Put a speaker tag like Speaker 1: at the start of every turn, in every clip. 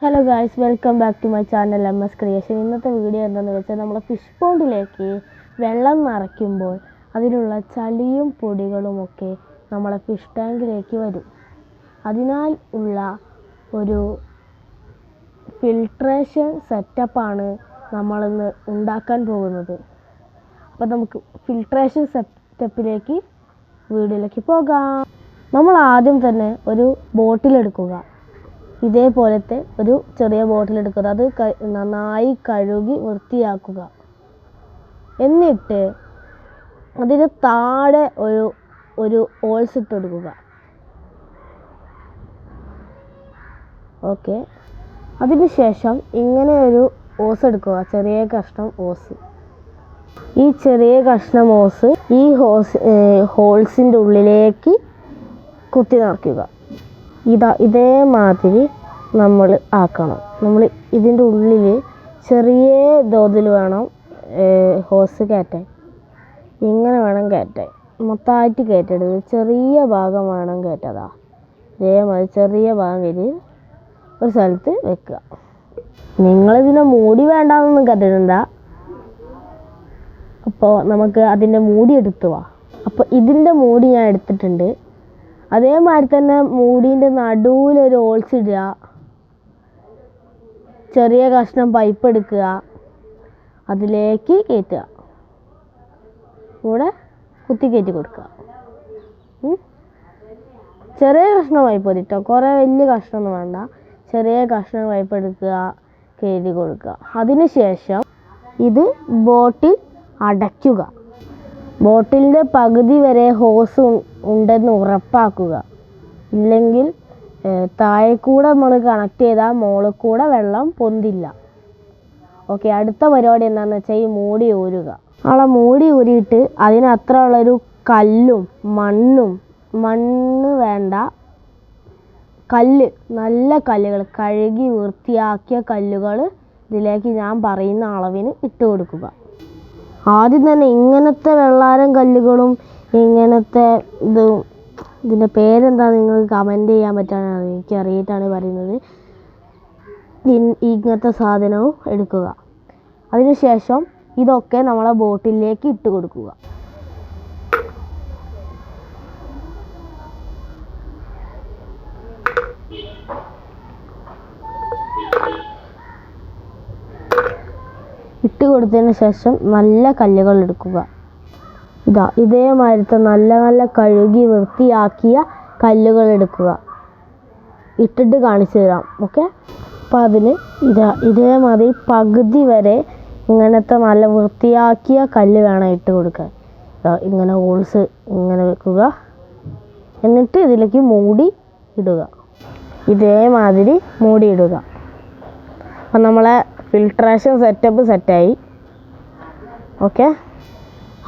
Speaker 1: Hello guys, welcome back to my channel MS creation. ഇന്നത്തെ video എന്താണെന്ന് വെച്ചാൽ നമ്മൾ ഫിഷ് പോണ്ടിലേക്ക് വെള്ളം നിറയ്ക്കുമ്പോൾ അതിലുള്ള ചളിയും പൊടികളുമൊക്കെ നമ്മളെ ഫിഷ് ടാങ്കിലേക്ക് വരും. അതിനാൽ ഉള്ള ഒരു ഫിൽട്രേഷൻ സെറ്റപ്പാണ് നമ്മളിന്ന് ഉണ്ടാക്കാൻ പോകുന്നത്. അപ്പോൾ നമുക്ക് ഫിൽട്രേഷൻ സെറ്റപ്പിലേക്ക് വീഡിയോയിലേക്ക് പോകാം. നമ്മൾ ആദ്യം തന്നെ ഒരു ബോട്ടിലെടുക്കുക. ഇതേപോലത്തെ ഒരു ചെറിയ ബോട്ടിലെടുക്കുക. അത് നന്നായി കഴുകി വൃത്തിയാക്കുക. എന്നിട്ട് അതിന് താഴെ ഒരു ഹോൾസ് ഇട്ട് കൊടുക്കുക. ഓക്കെ, അതിനുശേഷം ഇങ്ങനെ ഒരു ഓസ് എടുക്കുക. ചെറിയ കഷ്ണം ഓസ്. ഈ ചെറിയ കഷ്ണം ഓസ് ഈ ഹോൾസിൻ്റെ ഉള്ളിലേക്ക് കുത്തി നിറയ്ക്കുക. ഇതേമാതിരി നമ്മൾ ആക്കണം. നമ്മൾ ഇതിൻ്റെ ഉള്ളിൽ ചെറിയ തോതിൽ വേണം ഹോസ് കയറ്റാൻ. ഇങ്ങനെ വേണം കയറ്റാൻ. മൊത്തമായിട്ട് കയറ്റരുത്, ചെറിയ ഭാഗം വേണം കയറ്റതാ. ഇതേമാതിരി ചെറിയ ഭാഗം കയറ്റി ഒരു സ്ഥലത്ത് വെക്കുക. നിങ്ങളിതിനെ മൂടി വേണ്ടാന്നൊന്നും കരുതണ്ട. അപ്പോൾ നമുക്ക് അതിൻ്റെ മൂടി എടുത്തു പോവാം. അപ്പോൾ ഇതിൻ്റെ മൂടി ഞാൻ എടുത്തിട്ടുണ്ട്. അതേമാതിരി തന്നെ മൂടീൻ്റെ നടുവിലൊരു ഹോൾസ് ഇടുക. ചെറിയ കഷ്ണം പൈപ്പ് എടുക്കുക, അതിലേക്ക് കയറ്റുക. കൂടെ കുത്തി കയറ്റി കൊടുക്കുക. ചെറിയ കഷ്ണം പൈപ്പ് മതി കേട്ടോ, കുറേ വലിയ കഷ്ണമൊന്നും വേണ്ട. ചെറിയ കഷ്ണം പൈപ്പ് എടുക്കുക, കയറ്റി കൊടുക്കുക. അതിനുശേഷം ഇത് ബോട്ടിൽ അടയ്ക്കുക. ബോട്ടിലിൻ്റെ പകുതി വരെ ഹോസ് ഉണ്ടെന്ന് ഉറപ്പാക്കുക. ഇല്ലെങ്കിൽ താഴെ കൂടെ നമ്മൾ കണക്ട് ചെയ്താൽ മുകളിൽ കൂടെ വെള്ളം പൊന്തില്ല. ഓക്കെ, അടുത്ത പരിപാടി എന്താണെന്ന് വെച്ചാൽ ഈ മൂടി ഊരുക. മൂടി ഊരിയിട്ട് അതിനത്ര ഉള്ളൊരു കല്ലും മണ്ണ് വേണ്ട, കല്ല്, നല്ല കല്ലുകൾ, കഴുകി വൃത്തിയാക്കിയ കല്ലുകൾ ഇതിലേക്ക് ഞാൻ പറയുന്ന അളവിന് ഇട്ട് കൊടുക്കുക. ആദ്യം തന്നെ ഇങ്ങനത്തെ വെള്ളാരം കല്ലുകളും ഇങ്ങനത്തെ ഇതിൻ്റെ പേരെന്താ നിങ്ങൾക്ക് കമൻറ്റ് ചെയ്യാൻ പറ്റാനാണ്, എനിക്ക് അറിയിട്ടാണ് പറയുന്നത്. ഇങ്ങനത്തെ സാധനവും എടുക്കുക. അതിനുശേഷം ഇതൊക്കെ നമ്മളെ ബോട്ടിലേക്ക് ഇട്ട് കൊടുക്കുക. ഇട്ട് കൊടുത്തതിന് ശേഷം നല്ല കല്ലുകൾ എടുക്കുക. ഇതേമാതിരത്തെ നല്ല കഴുകി വൃത്തിയാക്കിയ കല്ലുകൾ എടുക്കുക. ഇട്ടിട്ട് കാണിച്ചു തരാം. ഓക്കെ, അപ്പോൾ അതിന് ഇതേമാതിരി പകുതി വരെ ഇങ്ങനത്തെ നല്ല വൃത്തിയാക്കിയ കല്ല് വേണം ഇട്ട് കൊടുക്കാൻ. ഇങ്ങനെ ഹോൾസ് ഇങ്ങനെ വെക്കുക. എന്നിട്ട് ഇതിലേക്ക് മൂടി ഇടുക. ഇതേമാതിരി മൂടി ഇടുക. അപ്പം നമ്മളെ ഫിൽട്രേഷൻ സെറ്റപ്പ് സെറ്റായി. ഓക്കെ,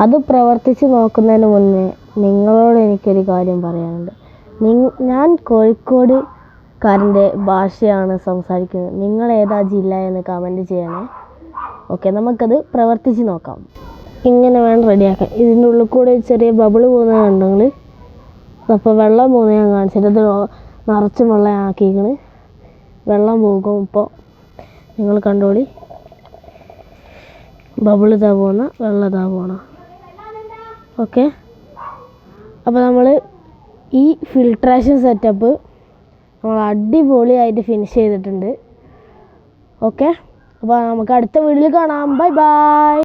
Speaker 1: അത് പ്രവർത്തിച്ച് നോക്കുന്നതിന് മുന്നേ നിങ്ങളോട് എനിക്കൊരു കാര്യം പറയാനുണ്ട്. ഞാൻ കോഴിക്കോടുകാരൻ്റെ ഭാഷയാണ് സംസാരിക്കുന്നത്. നിങ്ങൾ ഏതാ ജില്ല എന്ന് കമൻറ്റ് ചെയ്യണേ. ഓക്കെ, നമുക്കത് പ്രവർത്തിച്ച് നോക്കാം. ഇങ്ങനെ വേണം റെഡിയാക്കാൻ. ഇതിൻ്റെ ഉള്ളിൽ കൂടെ ചെറിയ ബബിള് പോകുന്നത് കണ്ടെങ്കിൽ, അപ്പോൾ വെള്ളം പോകുന്നത് ഞാൻ കാണിച്ചിട്ട് ഇത് നിറച്ചും വെള്ളം ആക്കിയിരിക്കണ്. വെള്ളം പോകും. ഇപ്പോൾ നിങ്ങൾ കണ്ടോളി, ബബിള് ഇതാ പോകുന്ന, വെള്ളം ഇതാ പോകണം. ഓക്കെ, അപ്പോൾ നമ്മൾ ഈ ഫിൽട്രേഷൻ സെറ്റപ്പ് നമ്മൾ അടിപൊളിയായിട്ട് ഫിനിഷ് ചെയ്തിട്ടുണ്ട്. ഓക്കെ, അപ്പോൾ നമുക്ക് അടുത്ത വീഡിയോയിൽ കാണാം. Bye bye.